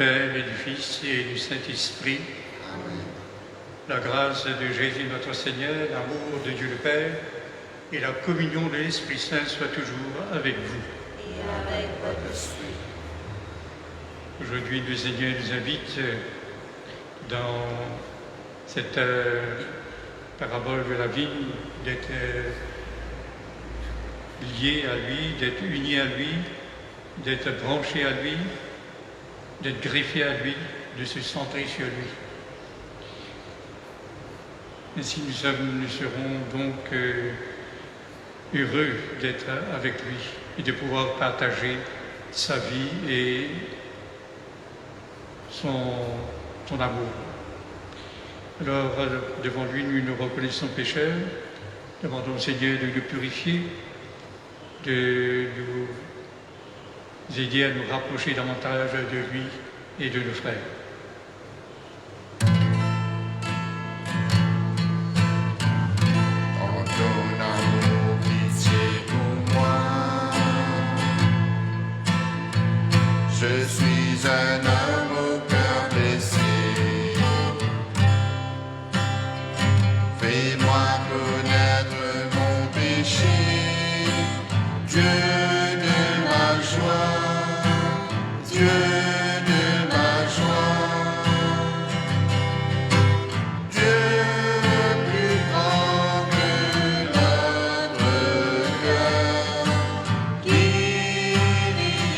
Père et du Fils et du Saint-Esprit. Amen. La grâce de Jésus notre Seigneur, l'amour de Dieu le Père et la communion de l'Esprit Saint soient toujours avec vous. Et avec votre esprit. Aujourd'hui, le Seigneur nous invite dans cette parabole de la vigne d'être lié à lui, d'être uni à lui, d'être branché à lui, d'être greffé à lui, de se centrer sur lui. Ainsi nous serons donc heureux d'être avec lui et de pouvoir partager sa vie et son amour. Alors, devant lui, nous nous reconnaissons pécheurs, demandons au Seigneur de nous purifier, de nous aider à nous rapprocher davantage de lui et de nos frères. En ton amour, pitié pour moi. Je suis un homme au cœur blessé. Fais-moi connaître mon péché. Dieu de ma joie, Dieu de ma joie, Dieu plus grand que notre cœur, qui riait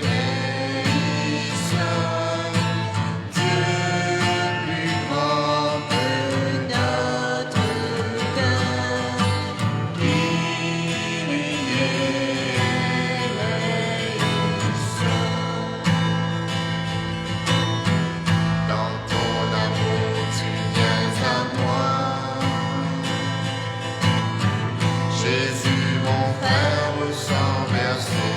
les soeurs, Dieu plus grand que notre cœur, qui dans ton amour, tu viens à moi. Jésus, mon frère, sans verser.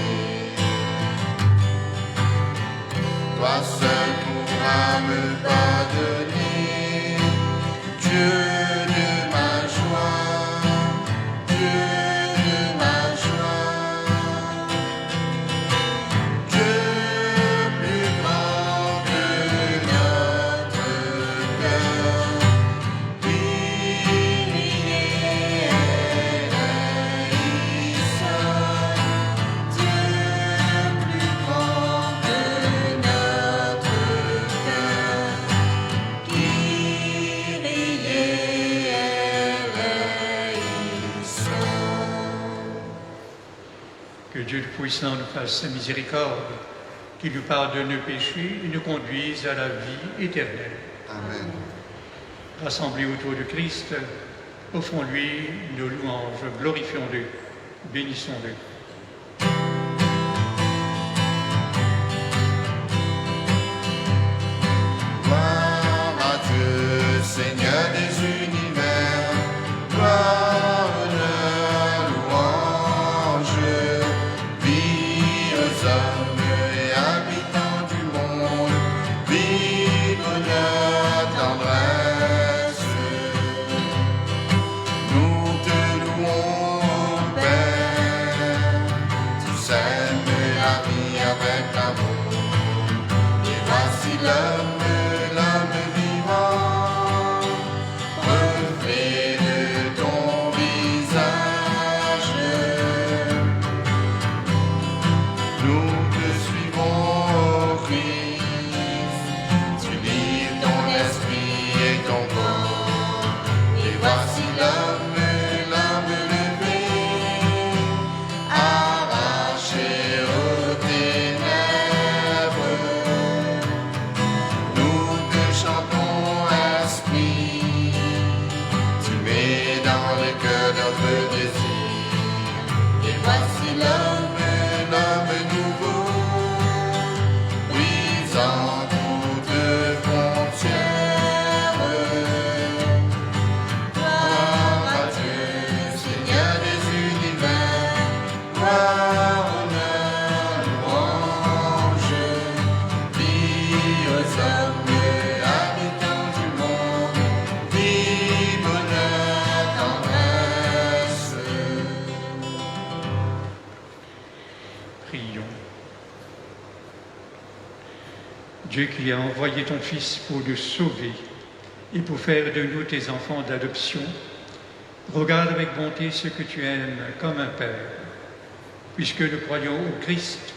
Toi seul pourras me pardonner. Dieu de ma joie, Dieu de ma joie. Dieu plus grand que notre cœur, qui riait les soeurs, Dieu plus grand que notre cœur, qui riait les soeurs. Que Dieu le puissant nous fasse sa miséricorde, qu'il nous pardonne nos péchés et nous conduise à la vie éternelle. Amen. Rassemblés autour de Christ, offrons-lui nos louanges, glorifions-le, bénissons-le. Gloire à Dieu, Seigneur des univers, gloire, honneur, louange, vie aux hommes et habitants du monde, vie, bonheur, tendresse. Nous te louons, Père, tu sèmes la vie avec l'amour, et voici l'homme vivant, reflet de ton visage. Nous te suivons, Christ, tu livres ton esprit et ton corps, et voici l'homme levé, arraché aux ténèbres. Nous te chantons, esprit, tu mets dans le cœur notre désir, et voici l'homme nouveau, brisant toute frontière. Gloire à Dieu, Seigneur des univers, gloire, honneur, louange, vie aux hommes, habitants du monde, vie, bonheur, tendresse. Prions. Dieu qui a envoyé ton Fils pour nous sauver et pour faire de nous tes enfants d'adoption, regarde avec bonté ce que tu aimes comme un Père. Puisque nous croyons au Christ,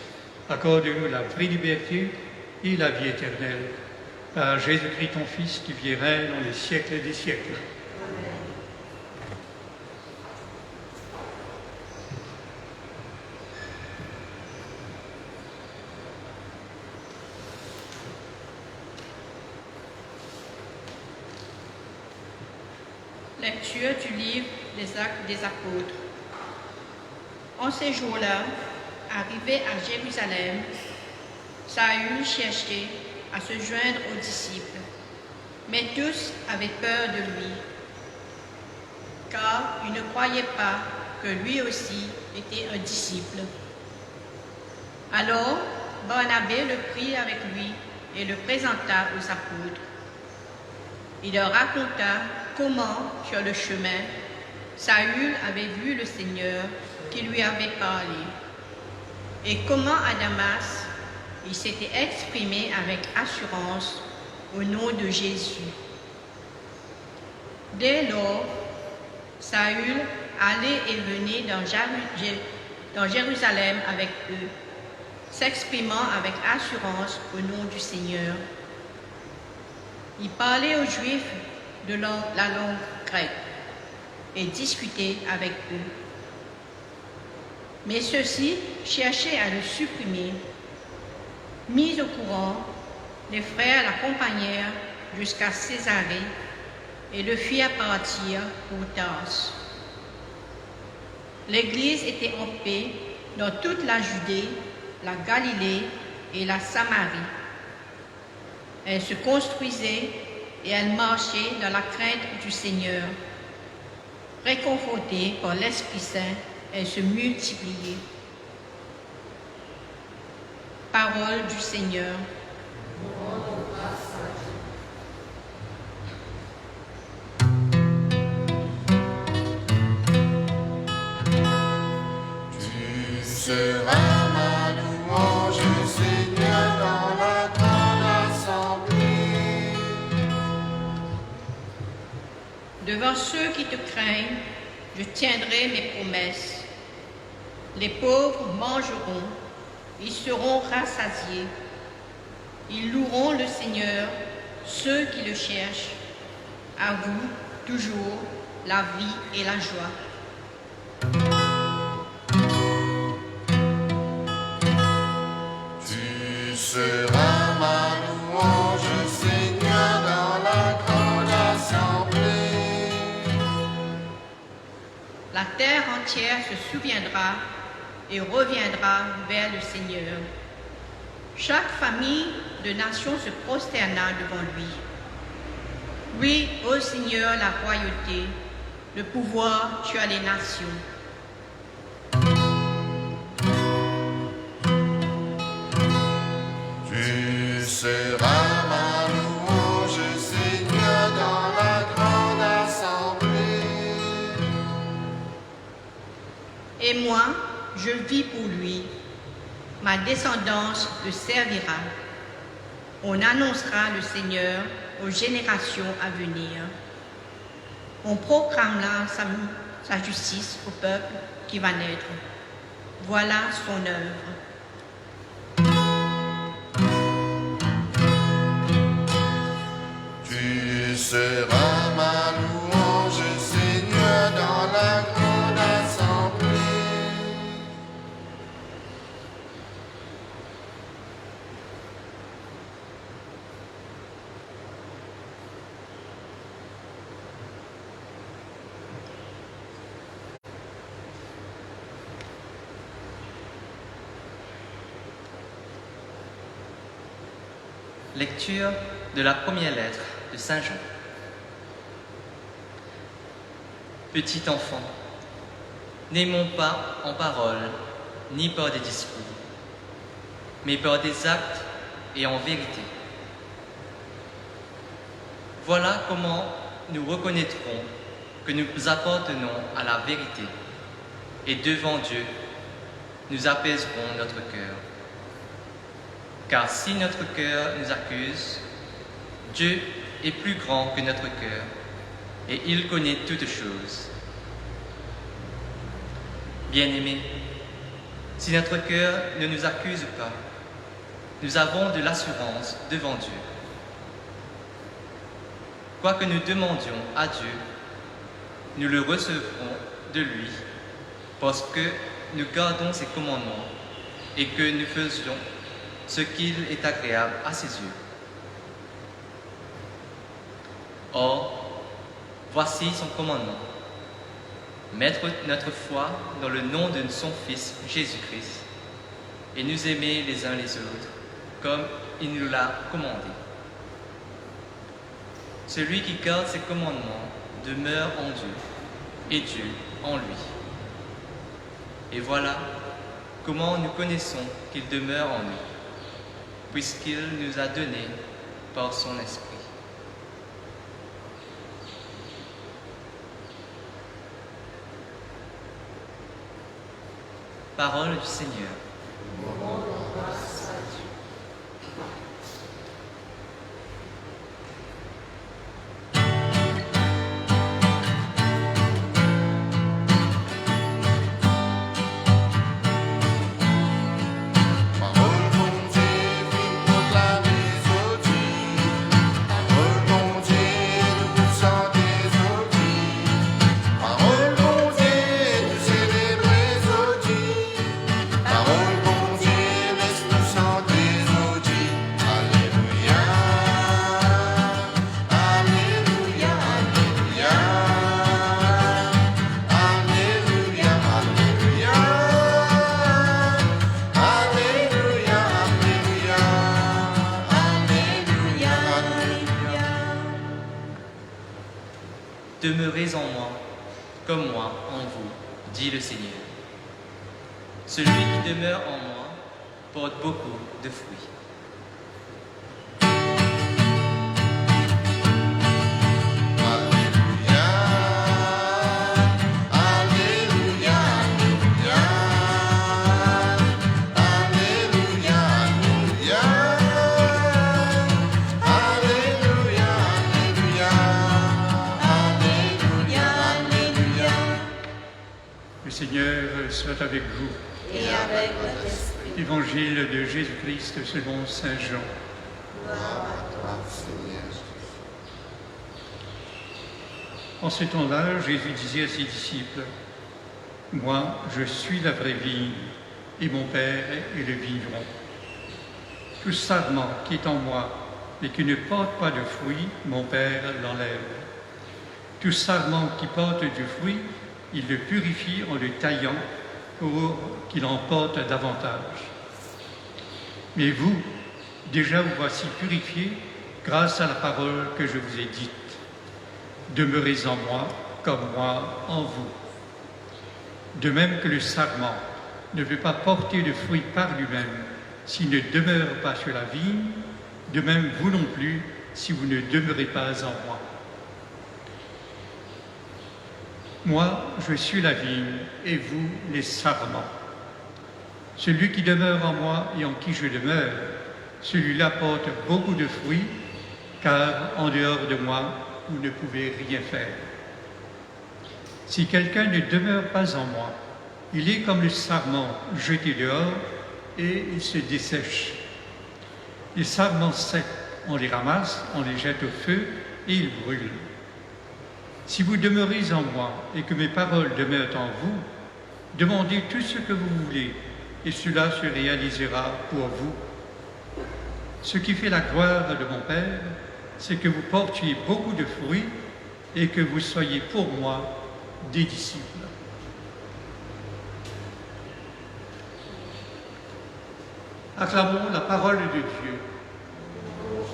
accorde-nous la vraie liberté et la vie éternelle. Par Jésus-Christ, ton Fils, qui vit et règne dans les siècles des siècles. Lecture du livre des Actes des Apôtres. En ces jours-là, arrivé à Jérusalem, Saül cherchait à se joindre aux disciples, mais tous avaient peur de lui, car ils ne croyaient pas que lui aussi était un disciple. Alors, Barnabé le prit avec lui et le présenta aux apôtres. Il leur raconta comment, sur le chemin, Saül avait vu le Seigneur qui lui avait parlé, et comment à Damas, il s'était exprimé avec assurance au nom de Jésus. Dès lors, Saül allait et venait dans Jérusalem avec eux, s'exprimant avec assurance au nom du Seigneur. Il parlait aux Juifs de la langue grecque et discutait avec eux. Mais ceux-ci cherchaient à le supprimer. Mis au courant, les frères l'accompagnèrent jusqu'à Césarée et le firent partir pour Tarse. L'Église était en paix dans toute la Judée, la Galilée et la Samarie. Elle se construisait et elle marchait dans la crainte du Seigneur. Réconfortée par l'Esprit Saint, elle se multipliait. Parole du Seigneur. Tu seras ma louange, Seigneur, dans la grande assemblée. Devant ceux qui te craignent, je tiendrai mes promesses. Les pauvres mangeront, ils seront rassasiés. Ils loueront le Seigneur, ceux qui le cherchent. À vous, toujours, la vie et la joie. Tu seras ma louange, Seigneur, dans la grande assemblée. La terre entière se souviendra et reviendra vers le Seigneur. Chaque famille de nations se prosterna devant lui. Oui, ô Seigneur, la royauté, le pouvoir sur les nations. Tu seras ma louange, Seigneur, dans la grande assemblée. Et moi, je vis pour lui. Ma descendance le servira. On annoncera le Seigneur aux générations à venir. On proclamera sa justice au peuple qui va naître. Voilà son œuvre. Tu seras ma louange, Seigneur, dans la grande assemblée. Lecture de la première lettre de Saint Jean. Petit enfant, n'aimons pas en parole ni par des discours, mais par des actes et en vérité. Voilà comment nous reconnaîtrons que nous appartenons à la vérité, et devant Dieu, nous apaiserons notre cœur. Car si notre cœur nous accuse, Dieu est plus grand que notre cœur, et il connaît toutes choses. Bien-aimés, si notre cœur ne nous accuse pas, nous avons de l'assurance devant Dieu. Quoi que nous demandions à Dieu, nous le recevrons de lui, parce que nous gardons ses commandements et que nous faisions ce qu'il est agréable à ses yeux. Or, voici son commandement: mettre notre foi dans le nom de son Fils Jésus-Christ et nous aimer les uns les autres comme il nous l'a commandé. Celui qui garde ses commandements demeure en Dieu et Dieu en lui. Et voilà comment nous connaissons qu'il demeure en nous, puisqu'il nous a donné par son Esprit. Parole du Seigneur. Demeurez en moi, comme moi en vous, dit le Seigneur. Celui qui demeure en moi porte beaucoup de fruits. Le Seigneur soit avec vous. Et avec votre esprit. Évangile de Jésus-Christ selon saint Jean. Gloire à toi, Seigneur. En ce temps-là, Jésus disait à ses disciples: moi, je suis la vraie vigne, et mon Père est le vigneron. Tout sarment qui est en moi, et qui ne porte pas de fruit, mon Père l'enlève. Tout sarment qui porte du fruit, il le purifie en le taillant pour qu'il en porte davantage. Mais vous, déjà vous voici purifiés grâce à la parole que je vous ai dite. Demeurez en moi comme moi en vous. De même que le sarment ne peut pas porter de fruit par lui-même s'il ne demeure pas sur la vigne, de même vous non plus si vous ne demeurez pas en moi. Moi, je suis la vigne, et vous, les sarments. Celui qui demeure en moi et en qui je demeure, celui-là porte beaucoup de fruits, car en dehors de moi, vous ne pouvez rien faire. Si quelqu'un ne demeure pas en moi, il est comme le sarment jeté dehors, et il se dessèche. Les sarments secs, on les ramasse, on les jette au feu, et ils brûlent. Si vous demeurez en moi et que mes paroles demeurent en vous, demandez tout ce que vous voulez et cela se réalisera pour vous. Ce qui fait la gloire de mon Père, c'est que vous portiez beaucoup de fruits et que vous soyez pour moi des disciples. Acclamons la parole de Dieu.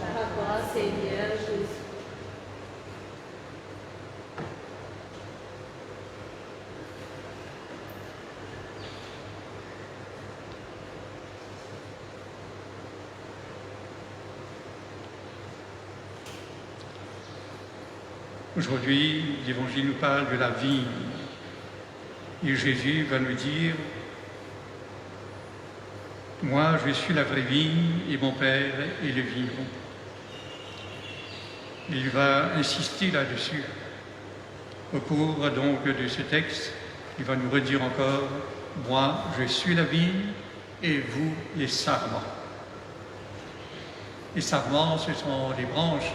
À toi, Seigneur Jésus. Aujourd'hui, l'Évangile nous parle de la vigne. Et Jésus va nous dire Moi, je suis la vraie vigne et mon Père est le vigneron. Il va insister là-dessus. Au cours donc de ce texte, il va nous redire encore, moi, je suis la vigne et vous, les sarments. Les sarments, ce sont les branches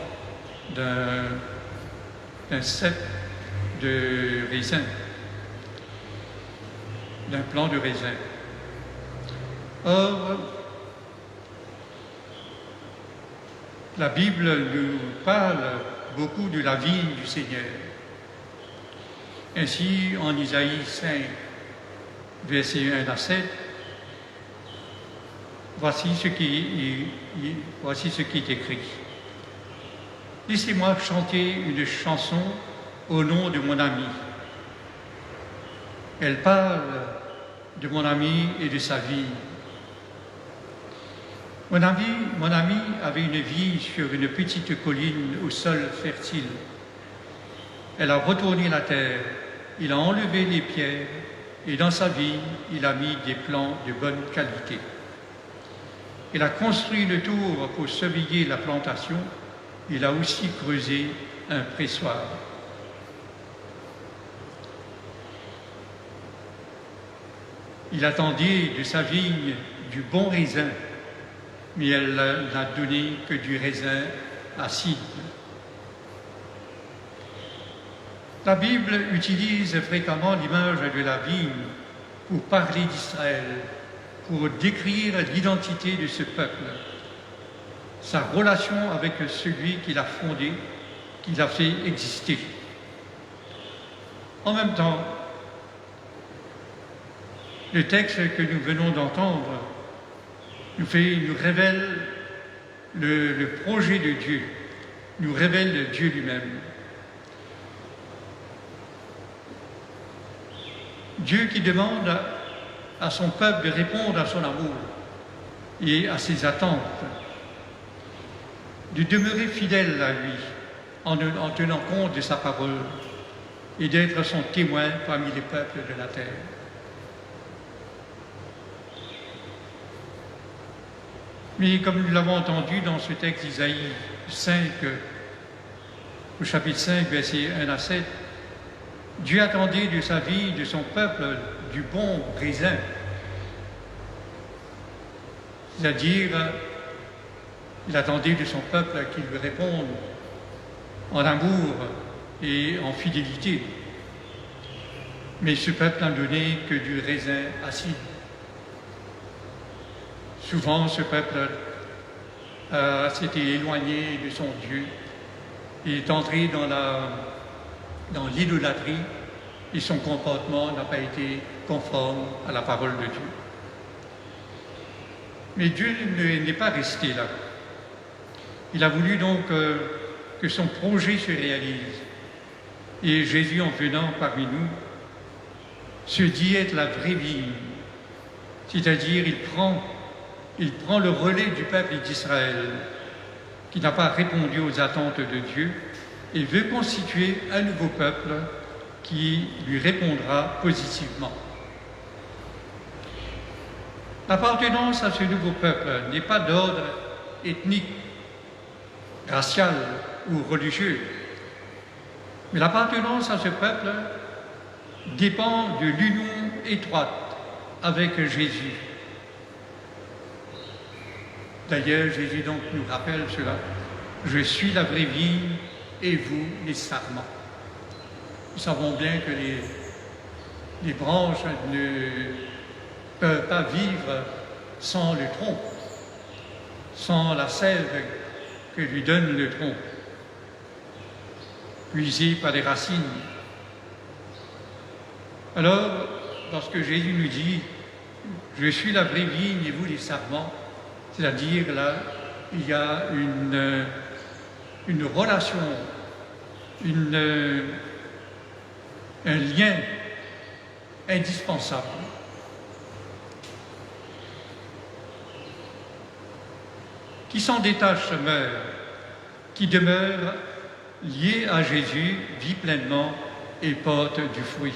d'un cep de raisin, d'un plant de raisin. Or, la Bible nous parle beaucoup de la vigne du Seigneur. Ainsi, en Isaïe 5, versets 1 à 7, voici ce qui est écrit. Laissez-moi chanter une chanson au nom de mon ami. Elle parle de mon ami et de sa vie. Mon ami avait une vie sur une petite colline au sol fertile. Elle a retourné la terre, il a enlevé les pierres et dans sa vie, il a mis des plants de bonne qualité. Il a construit le tour pour surveiller la plantation. Il a aussi creusé un pressoir. Il attendait de sa vigne du bon raisin, mais elle n'a donné que du raisin acide. La Bible utilise fréquemment l'image de la vigne pour parler d'Israël, pour décrire l'identité de ce peuple, sa relation avec celui qui l'a fondé, qui l'a fait exister. En même temps, le texte que nous venons d'entendre nous révèle le projet de Dieu, nous révèle Dieu lui-même. Dieu qui demande à son peuple de répondre à son amour et à ses attentes, de demeurer fidèle à lui en tenant compte de sa parole et d'être son témoin parmi les peuples de la terre. Mais comme nous l'avons entendu dans ce texte d'Isaïe 5, au chapitre 5, versets 1 à 7, Dieu attendait de sa vie, de son peuple, du bon raisin. C'est-à-dire, il attendait de son peuple qu'il lui réponde en amour et en fidélité. Mais ce peuple n'a donné que du raisin acide. Souvent, ce peuple s'était éloigné de son Dieu. Il est entré dans l'idolâtrie et son comportement n'a pas été conforme à la parole de Dieu. Mais Dieu n'est pas resté là. Il a voulu donc que son projet se réalise. Et Jésus, en venant parmi nous, se dit être la vraie vigne. C'est-à-dire, il prend le relais du peuple d'Israël, qui n'a pas répondu aux attentes de Dieu, et veut constituer un nouveau peuple qui lui répondra positivement. L'appartenance à ce nouveau peuple n'est pas d'ordre ethnique, racial ou religieux, mais l'appartenance à ce peuple dépend de l'union étroite avec Jésus. D'ailleurs, Jésus donc nous rappelle cela. Je suis la vraie vigne et vous les sarments. Nous savons bien que les branches ne peuvent pas vivre sans le tronc, sans la sève que lui donne le tronc, puisé par les racines. Alors, lorsque Jésus nous dit « Je suis la vraie vigne et vous les sarments », c'est-à-dire là, il y a une relation, un lien indispensable. Qui s'en détache meurt, qui demeure lié à Jésus vit pleinement et porte du fruit.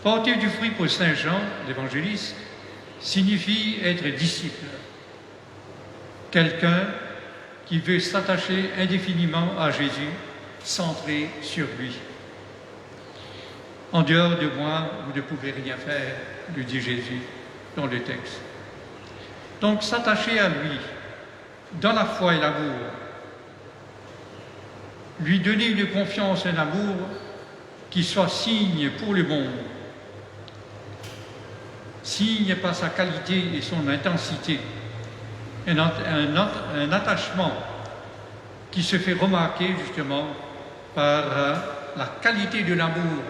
Porter du fruit pour Saint Jean, l'évangéliste, signifie être disciple, quelqu'un qui veut s'attacher indéfiniment à Jésus, centré sur lui. En dehors de moi, vous ne pouvez rien faire, lui dit Jésus dans le texte. Donc s'attacher à lui, dans la foi et l'amour, lui donner une confiance et un amour qui soit signe pour le monde, signe par sa qualité et son intensité, un attachement qui se fait remarquer justement par la qualité de l'amour,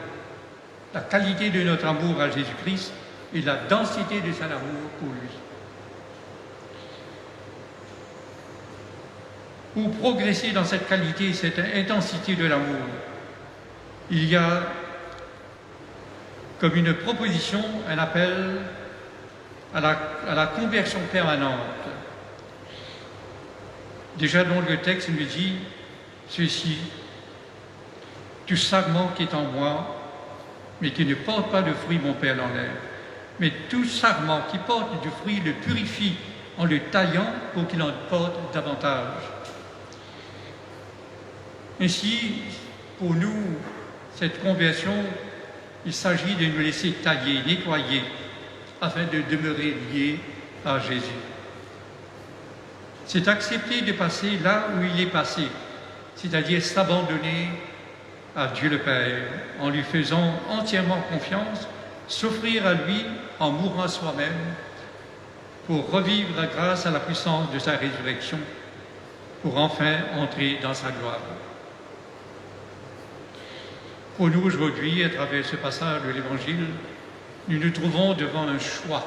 la qualité de notre amour à Jésus-Christ et la densité de son amour pour lui. Pour progresser dans cette qualité, cette intensité de l'amour, il y a comme une proposition, un appel à la conversion permanente. Déjà dans le texte, il me dit ceci: tout sarment qui est en moi, mais qui ne porte pas de fruit, mon Père l'enlève. Mais tout sarment qui porte du fruit le purifie en le taillant pour qu'il en porte davantage. Ainsi, pour nous, cette conversion, il s'agit de nous laisser tailler, nettoyer, afin de demeurer liés à Jésus. C'est accepter de passer là où il est passé, c'est-à-dire s'abandonner à Dieu le Père, en lui faisant entièrement confiance, s'offrir à lui en mourant soi-même, pour revivre grâce à la puissance de sa résurrection, pour enfin entrer dans sa gloire. Pour nous aujourd'hui, à travers ce passage de l'Évangile, nous nous trouvons devant un choix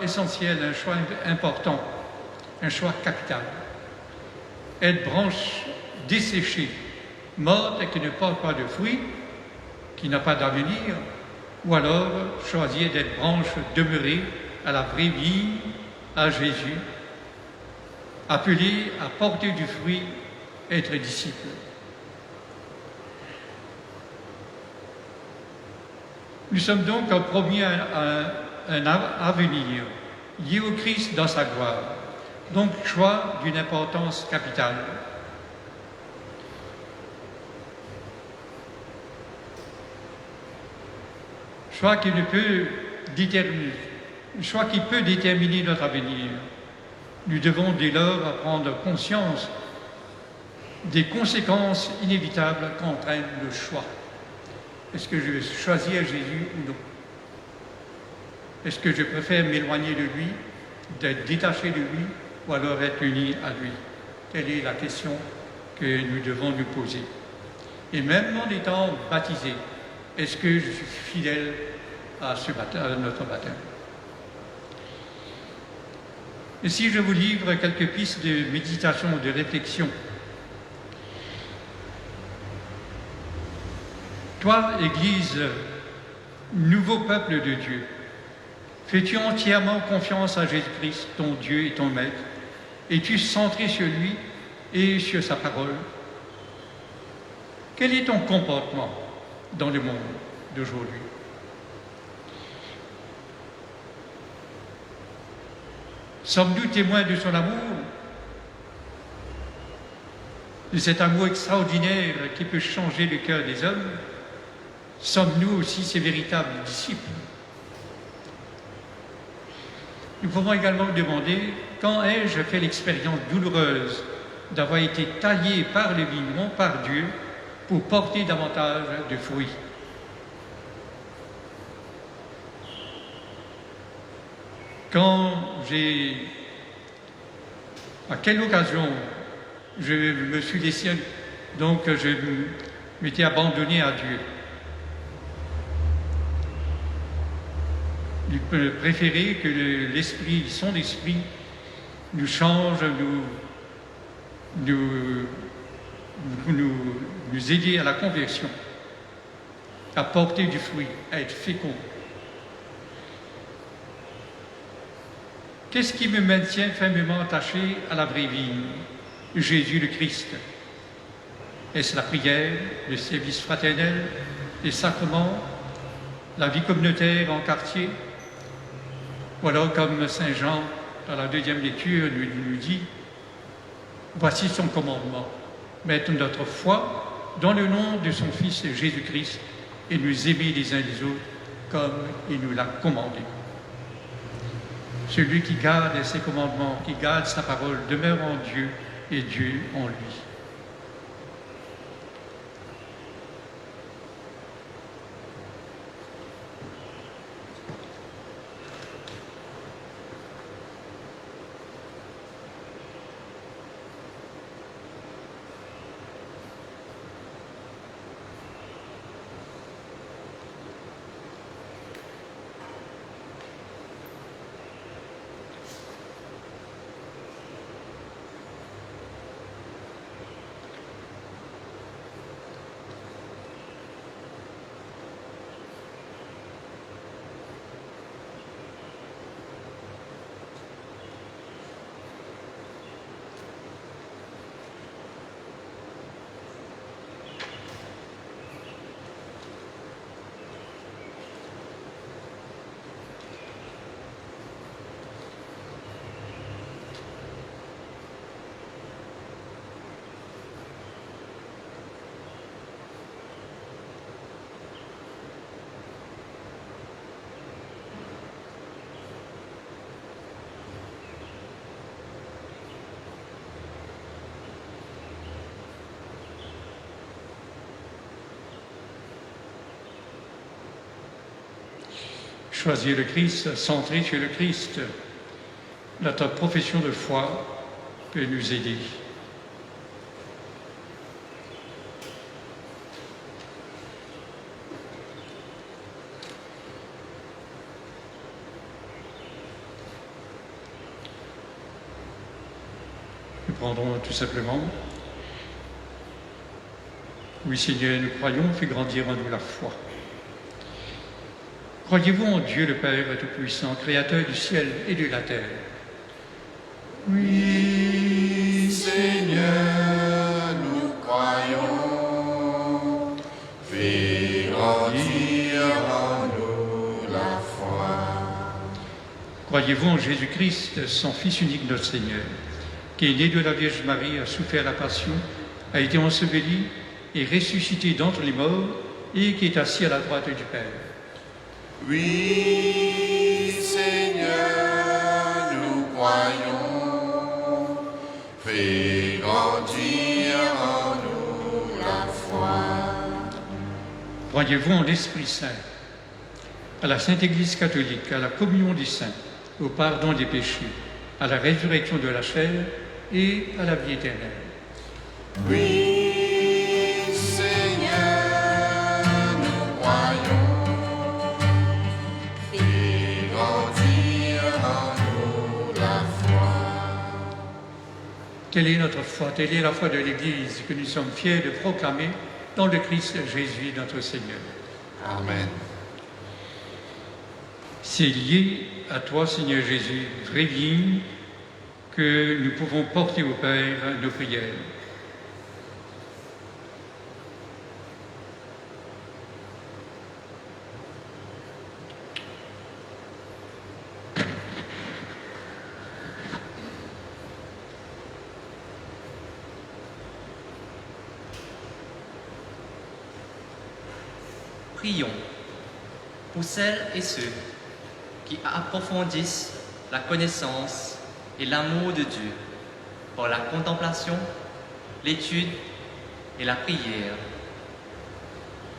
essentiel, un choix important, un choix capital. Être branche desséchée, morte et qui ne porte pas de fruits, qui n'a pas d'avenir, ou alors choisir d'être branche demeurée à la vraie vie, à Jésus, appelée à porter du fruit, être disciple. Nous sommes donc promis à un avenir lié au Christ dans sa gloire, donc choix d'une importance capitale. Choix qui peut déterminer notre avenir. Nous devons dès lors prendre conscience des conséquences inévitables qu'entraîne le choix. Est-ce que je vais choisir Jésus ou non? Est-ce que je préfère m'éloigner de lui, d'être détaché de lui, ou alors être uni à lui? Telle est la question que nous devons nous poser. Et même en étant baptisé, est-ce que je suis fidèle à notre baptême? Et si je vous livre quelques pistes de méditation, de réflexion. Toi, Église, nouveau peuple de Dieu, fais-tu entièrement confiance à Jésus-Christ, ton Dieu et ton Maître? Es-tu centré sur lui et sur sa parole? Quel est ton comportement dans le monde d'aujourd'hui? Sommes-nous témoins de son amour? De cet amour extraordinaire qui peut changer le cœur des hommes? Sommes-nous aussi ses véritables disciples? Nous pouvons également demander, quand ai-je fait l'expérience douloureuse d'avoir été taillé par le vivant, par Dieu, pour porter davantage de fruits? À quelle occasion je me suis laissé, donc je m'étais abandonné à Dieu? Il peut préférer que l'Esprit, son Esprit, nous change, nous aider à la conversion, à porter du fruit, à être fécond. Qu'est-ce qui me maintient fermement attaché à la vraie vie? Jésus le Christ. Est-ce la prière, le service fraternel, les sacrements, la vie communautaire en quartier. Voilà comme Saint Jean, dans la deuxième lecture, nous dit, voici son commandement, mettre notre foi dans le nom de son Fils Jésus-Christ et nous aimer les uns les autres comme il nous l'a commandé. Celui qui garde ses commandements, qui garde sa parole, demeure en Dieu et Dieu en lui. Choisir le Christ, centrer sur le Christ. Notre profession de foi peut nous aider. Nous prendrons tout simplement. Oui, Seigneur, nous croyons, fais grandir en nous la foi. Croyez-vous en Dieu le Père Tout-Puissant, Créateur du ciel et de la terre? Oui, Seigneur, nous croyons. Fais grandir en nous la foi. Croyez-vous en Jésus-Christ, son Fils unique, notre Seigneur, qui est né de la Vierge Marie, a souffert la passion, a été enseveli et ressuscité d'entre les morts, et qui est assis à la droite du Père? Oui, Seigneur, nous croyons. Fais grandir en nous la foi. Croyez-vous en l'Esprit Saint, à la Sainte Église catholique, à la communion des saints, au pardon des péchés, à la résurrection de la chair et à la vie éternelle? Oui, Seigneur, nous croyons. Fais grandir en nous la foi. Telle est notre foi, telle est la foi de l'Église que nous sommes fiers de proclamer dans le Christ Jésus, notre Seigneur. Amen. C'est lié à toi, Seigneur Jésus, vraie vigne, que nous pouvons porter au Père nos prières. Prions pour celles et ceux qui approfondissent la connaissance et l'amour de Dieu par la contemplation, l'étude et la prière.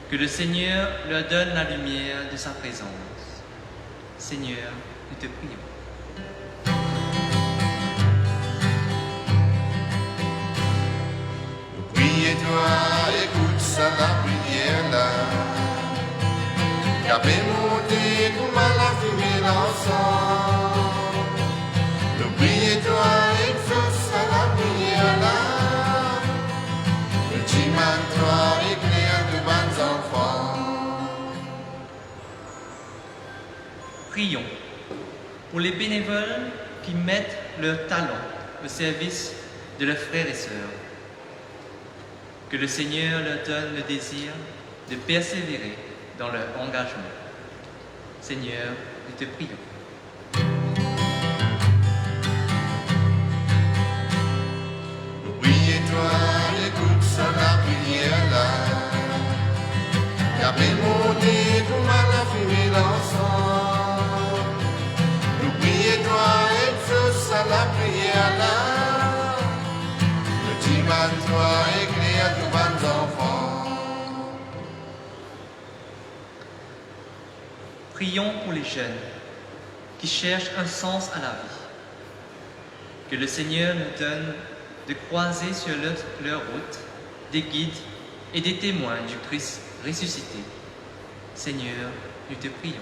Que le Seigneur leur donne la lumière de sa présence. Seigneur, nous te prions. Priez-toi, écoute ça la prière là. Qu'à monter comme à la fumée l'encens. Nous priez-toi, exauce à la prière là. Ultimement-toi, éclaire de bons enfants. Prions pour les bénévoles qui mettent leur talent au service de leurs frères et sœurs. Que le Seigneur leur donne le désir de persévérer dans leur engagement. Seigneur, nous te prions. N'oubliez toi, écoute ça la prière là. Y'a bien monté tout mal à fumer l'ensemble. N'oubliez toi, écoute ça la prière là. Le dimanche toi, éclaire tous vos enfants. Prions pour les jeunes qui cherchent un sens à la vie. Que le Seigneur nous donne de croiser sur leur route des guides et des témoins du Christ ressuscité. Seigneur, nous te prions.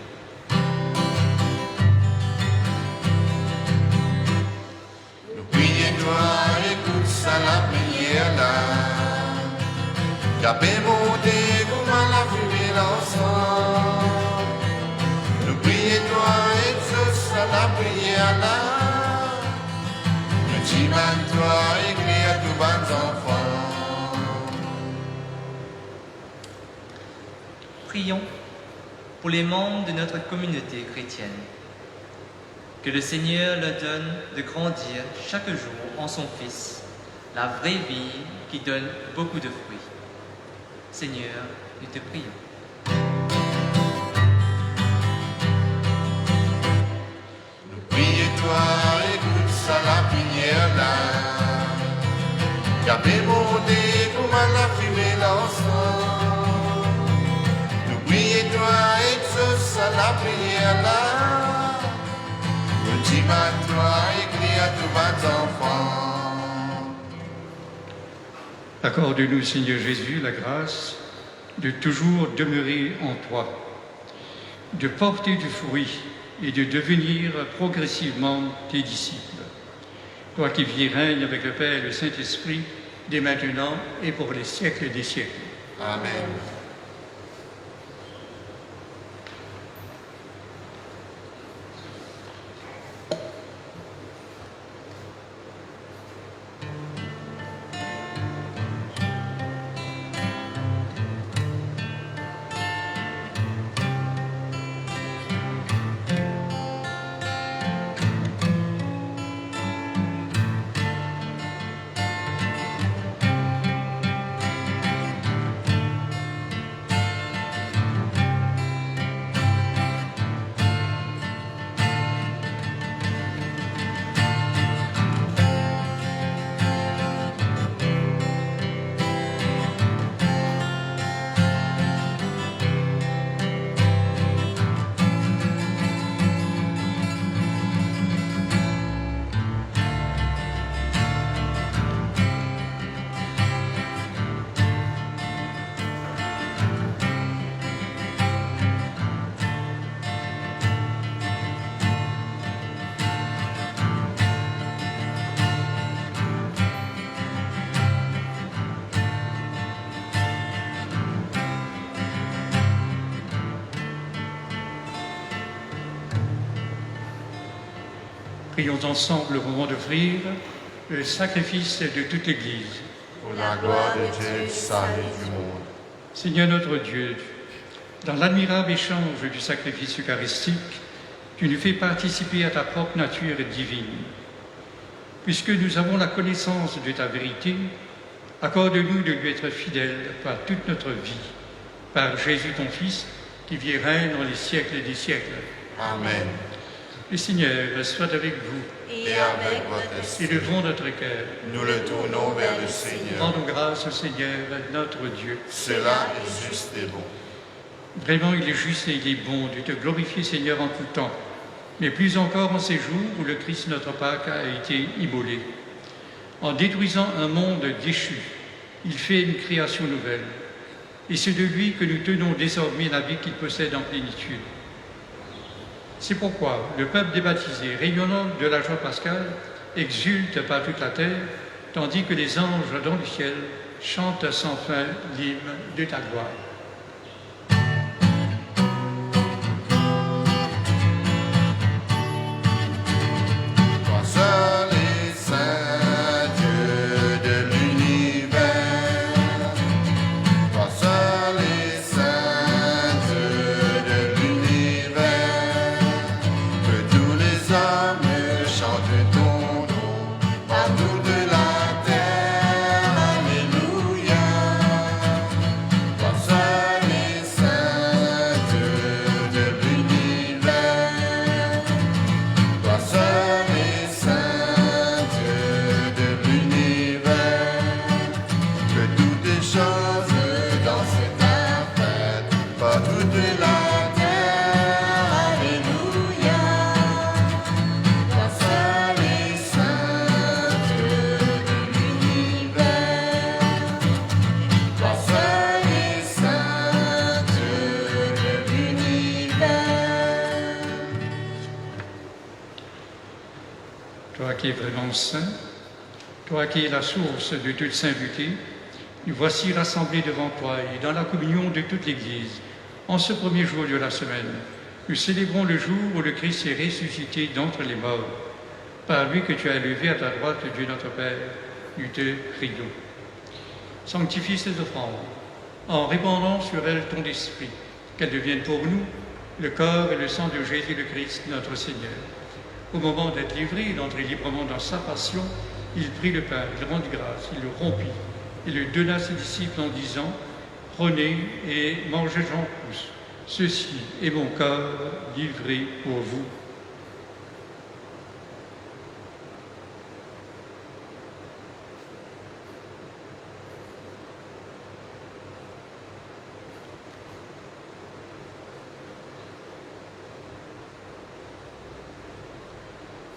N'oubliez toi, écoute ça la prière là. Y'a bien monté comme à la fumée l'ensemble. N'oubliez toi, écoute ça la prière là. Le dimanche toi, éclaire tous vos enfants. Prions pour les membres de notre communauté chrétienne. Que le Seigneur leur donne de grandir chaque jour en son Fils, la vraie vie qui donne beaucoup de fruits. Seigneur, nous te prions. N'oubliez toi, écoute ça la prière là. Y'a bien monté comme à la fumée l'ensemble. N'oubliez toi, écoute ça la prière là. Le dimanche toi, écris à tous vos enfants. Accorde-nous, Seigneur Jésus, la grâce de toujours demeurer en toi, de porter du fruit et de devenir progressivement tes disciples. Toi qui vis et règnes avec le Père et le Saint-Esprit, dès maintenant et pour les siècles des siècles. Amen. Prions ensemble au moment d'offrir le sacrifice de toute l'Église. Pour la gloire de Dieu, du salut du monde. Seigneur notre Dieu, dans l'admirable échange du sacrifice eucharistique, tu nous fais participer à ta propre nature divine. Puisque nous avons la connaissance de ta vérité, accorde-nous de lui être fidèles par toute notre vie, par Jésus ton Fils, qui vit et règne dans les siècles des siècles. Amen. Le Seigneur soit avec vous. Et avec votre esprit, Élevons notre cœur. nous le tournons vers le Seigneur. Rendons grâce au Seigneur, notre Dieu. Cela est juste et bon. Vraiment, il est juste et il est bon de te glorifier, Seigneur, en tout temps, mais plus encore en ces jours où le Christ, notre Pâque, a été immolé. En détruisant un monde déchu, il fait une création nouvelle. Et c'est de lui que nous tenons désormais la vie qu'il possède en plénitude. C'est pourquoi le peuple des baptisés, rayonnant de la joie pascale, exulte par toute la terre, tandis que les anges dans le ciel chantent sans fin l'hymne de ta gloire. Toi seul et saint Dieu de l'univers, toi seul et saint Dieu de l'univers, toi qui es vraiment saint, toi qui es la source de toute sainteté, nous voici rassemblés devant toi et dans la communion de toute l'Église. En ce premier jour de la semaine, nous célébrons le jour où le Christ est ressuscité d'entre les morts. Par lui que tu as élevé à ta droite, Dieu notre Père, nous te prions. Sanctifie ces offrandes en répandant sur elles ton esprit, qu'elles deviennent pour nous le corps et le sang de Jésus le Christ, notre Seigneur. Au moment d'être livré et d'entrer librement dans sa passion, il prit le pain, il rendit grâce, il le rompit et le donna à ses disciples en disant « Prenez et mangez-en tous. Ceci est mon corps livré pour vous. »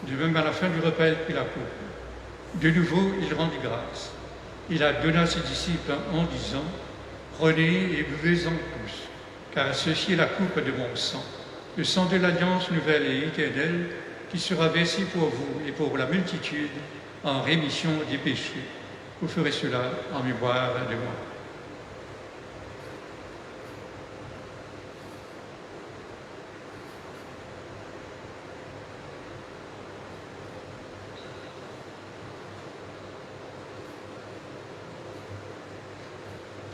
De même, à la fin du repas, il prit la coupe. De nouveau, il rendit grâce. Il la donna à ses disciples en disant « Prenez et buvez-en tous, car ceci est la coupe de mon sang, le sang de l'alliance nouvelle et éternelle, qui sera versé pour vous et pour la multitude en rémission des péchés. Vous ferez cela en mémoire de moi. »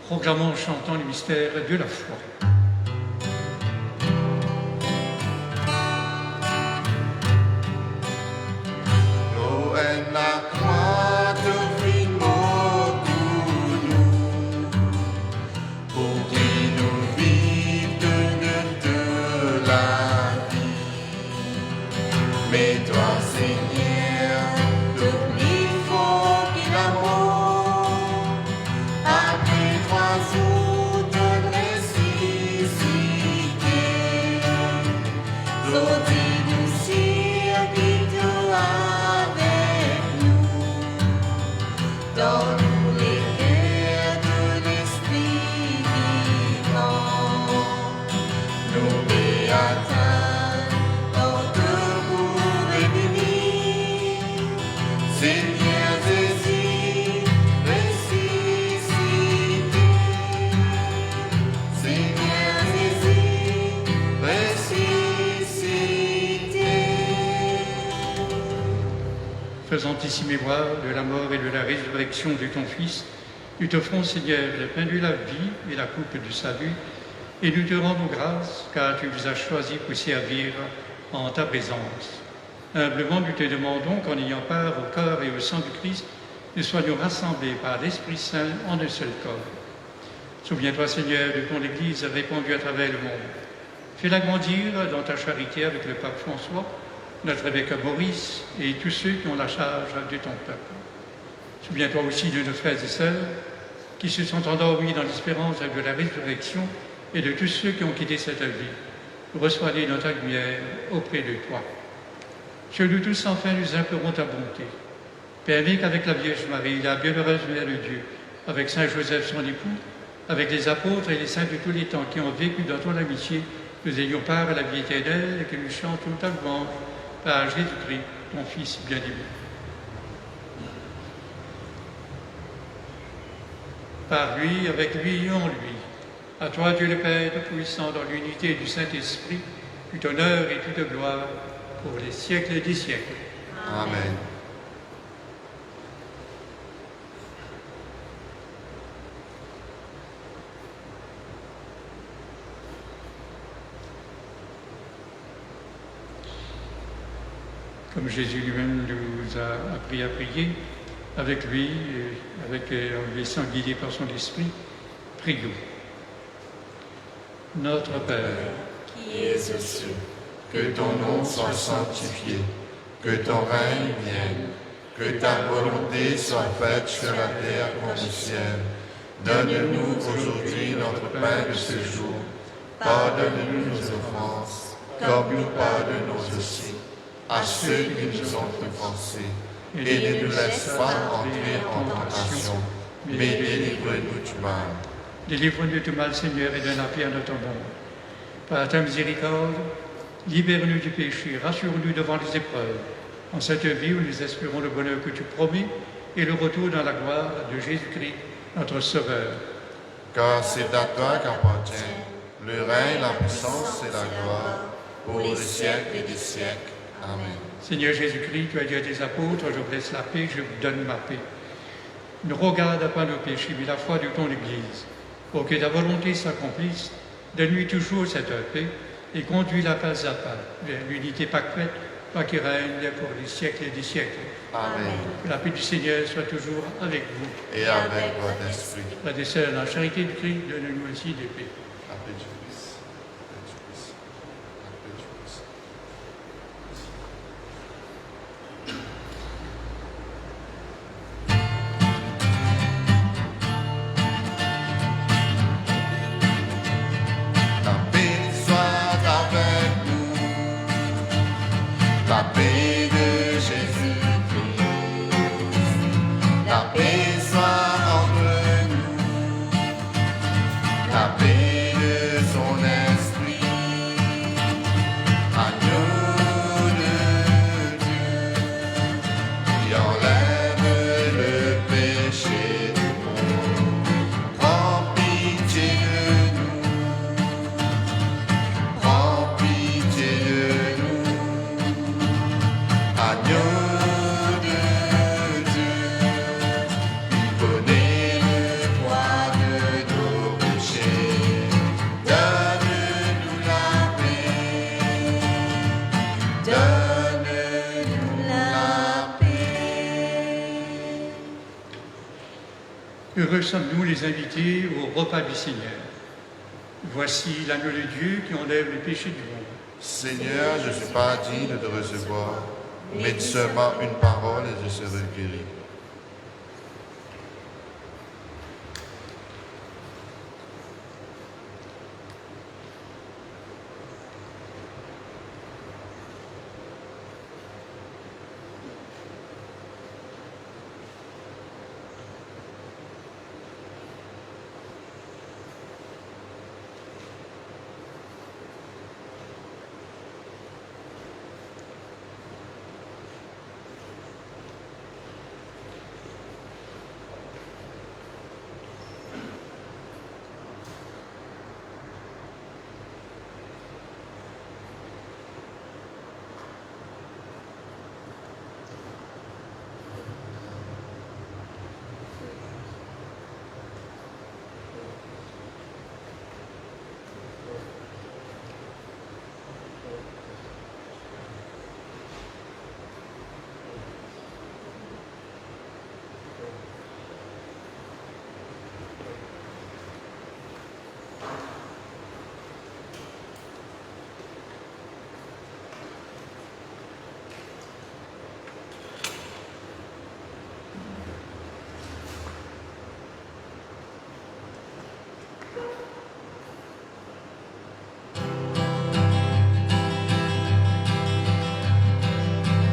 Proclamons en chantant le mystère de la foi. Noël la croix devine pour nous, pour qu'il nous vive de la vie. Mais toi, Seigneur, le plus fort que l'amour, après 3 jours de ressuscité, aujourd'hui nous servit avec nous, dans tous les cœurs de l'Esprit vivant. Nous béatins, dans debout réunis, Seigneur Jésus, ressuscité. Seigneur Jésus, ressuscité. Faisant ici mémoire de la mort et de la résurrection de ton Fils, nous t'offrons, Seigneur, le pain de la vie et la coupe du salut, et nous te rendons grâce, car tu nous as choisis pour servir en ta présence. Humblement, nous te demandons qu'en ayant part au corps et au sang du Christ, nous soyons rassemblés par l'Esprit Saint en un seul corps. Souviens-toi, Seigneur, de ton Église répandue à travers le monde. Fais-la grandir dans ta charité avec le pape François, notre évêque Maurice et tous ceux qui ont la charge de ton peuple. Souviens-toi aussi de nos frères et sœurs qui se sont endormis dans l'espérance de la résurrection et de tous ceux qui ont quitté cette vie. Reçois-les dans ta lumière auprès de toi. Sur nous tous, enfin, nous implorons ta bonté. Permets qu'avec la Vierge Marie, la bienheureuse Mère de Dieu, avec Saint Joseph son époux, avec les apôtres et les saints de tous les temps qui ont vécu dans ton amitié, nous ayons part à la vie éternelle et que nous chantons ta louange par Jésus-Christ, ton Fils bien-aimé. Par lui, avec lui et en lui, à toi Dieu le Père Tout-Puissant, dans l'unité du Saint-Esprit, tout honneur et toute gloire pour les siècles des siècles. Amen. Comme Jésus lui-même nous a appris à prier, avec lui, en le laissant guider par son esprit, prions. Notre Père, Qui es aux cieux, que ton nom soit sanctifié, que ton règne vienne, que ta volonté soit faite sur la terre comme au ciel. Donne-nous aujourd'hui notre pain de ce jour. Pardonne-nous nos offenses, comme nous pardonnons aussi à ceux qui nous ont offensés. Et ne nous laisse pas entrer en tentation, mais délivre-nous du mal. délivre-nous du mal, Seigneur, et donne la paix à notre monde. Par ta miséricorde, libère-nous du péché, rassure-nous devant les épreuves, En cette vie où nous espérons le bonheur que tu promets et le retour dans la gloire de Jésus-Christ, notre Sauveur. Car c'est à toi qu'appartient le règne, la puissance et la gloire, pour les siècles et des siècles. Amen. Seigneur Jésus-Christ, tu as dit à tes apôtres, je vous laisse la paix, je vous donne ma paix. Ne regarde pas nos péchés, mais la foi de ton Église, pour que ta volonté s'accomplisse. Donne-lui toujours cette paix et conduis-la pas à pas vers l'unité parfaite, toi qui règne pour les siècles et des siècles. Amen. Que la paix du Seigneur soit toujours avec vous. Et avec votre esprit. Frères et sœurs, dans la charité du Christ, donne-nous aussi des paix. La paix du Christ. La paix du Christ. La paix du Christ. La paix soit avec nous. La paix de Jésus-Christ. La paix soit entre nous. La paix de son esprit. Agneau de Dieu, qui enlève le péché du monde. Prends pitié de nous. Prends pitié de nous. Agneau de Dieu, il connaît le poids de nos péchés. Donne-nous la paix. Donne-nous la paix. Heureux sommes-nous les invités au repas du Seigneur. Voici l'agneau de Dieu qui enlève les péchés du monde. Seigneur, je ne suis pas digne de te recevoir, mais dis seulement une parole et je serai guéri.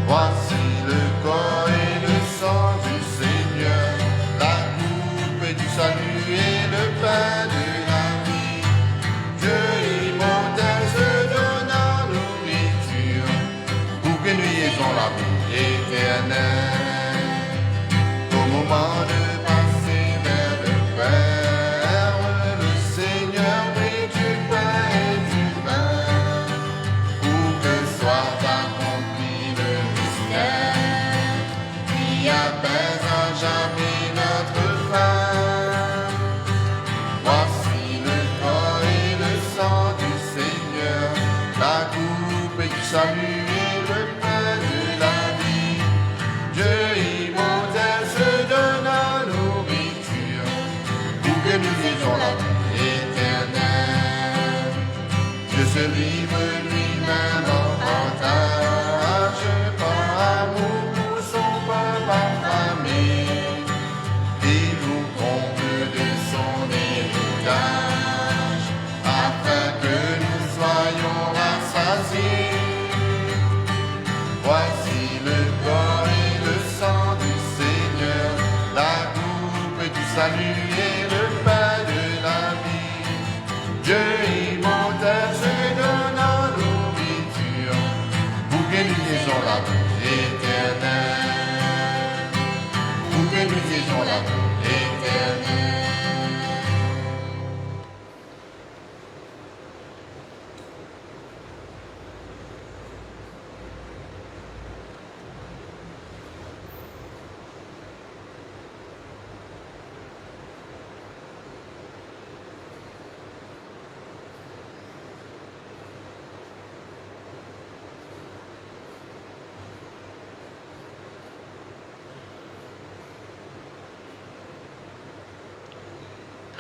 Voici le corps et le sang du Seigneur, la coupe du salut et le pain de la vie. Dieu immortel se donne en nourriture, pour que nous ayons la vie éternelle. Au moment de passer vers le Père, le Seigneur prit du pain et du vin, pour que soit accompli le mystère qui apaise à jamais notre faim. Voici le corps et le sang du Seigneur, la coupe du salut et le pain de la vie. Dieu immortel se donne en nourriture, pour que nous ayons la vie éternelle. Dieu se livre lui-même en partage, par amour pour son peuple affamé. Il nous comble de son héritage, afin que nous soyons rassasiés. Voici le corps et le sang du Seigneur, la coupe du salut et le pain de la vie. Dieu immortel se donne en nourriture, pour que nous ayons la vie éternelle.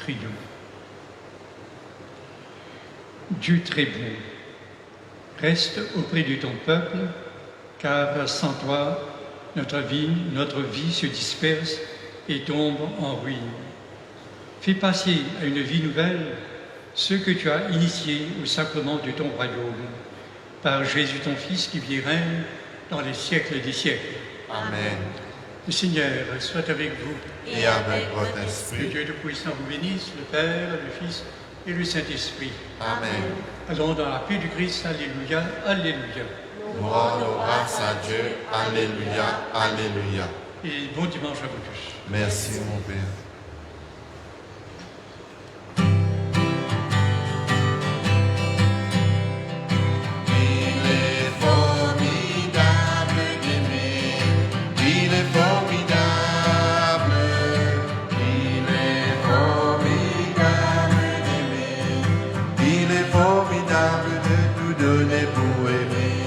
Prions. Dieu très bon, reste auprès de ton peuple, car sans toi, notre vie se disperse et tombe en ruine. Fais passer à une vie nouvelle ceux que tu as initiés au sacrement de ton royaume, par Jésus ton Fils qui vit et règne dans les siècles des siècles. Amen. Le Seigneur soit avec vous. Et avec votre Que esprit. Dieu Tout-Puissant vous bénisse, le Père, le Fils et le Saint-Esprit. Amen. Allons dans la paix du Christ. Alléluia, alléluia. Nous rendons grâce à Dieu. Alléluia, alléluia. Et bon dimanche à vous tous. Merci mon Père. Il est formidable d'aimer, il est formidable, il est formidable d'aimer, il est formidable de tout donner pour aimer.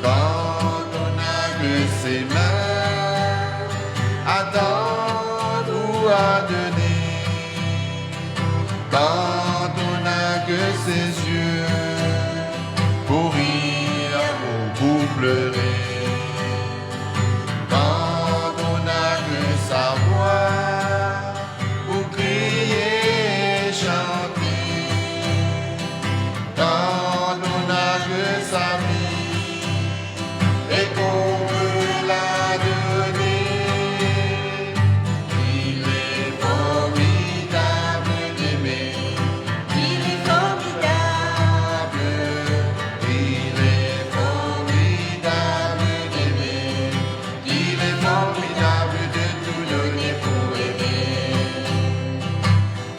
Quand on a que ses mains à tendre ou à donner, quand on n'a que ses yeux pour rire ou pour pleurer, quand on n'a que sa voix pour crier et chanter, quand on n'a que sa vie et qu'on peut la donner. Il est formidable d'aimer, il est formidable, il est formidable d'aimer, il est formidable de tout donner pour aimer.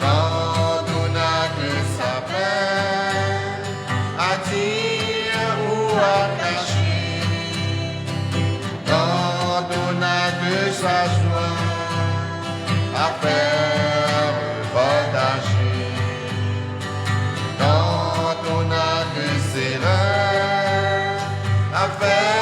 Quand on n'a que sa peine à dire ou à cacher, quand on n'a que sa joie à faire partager, quand on n'a que ses reins à faire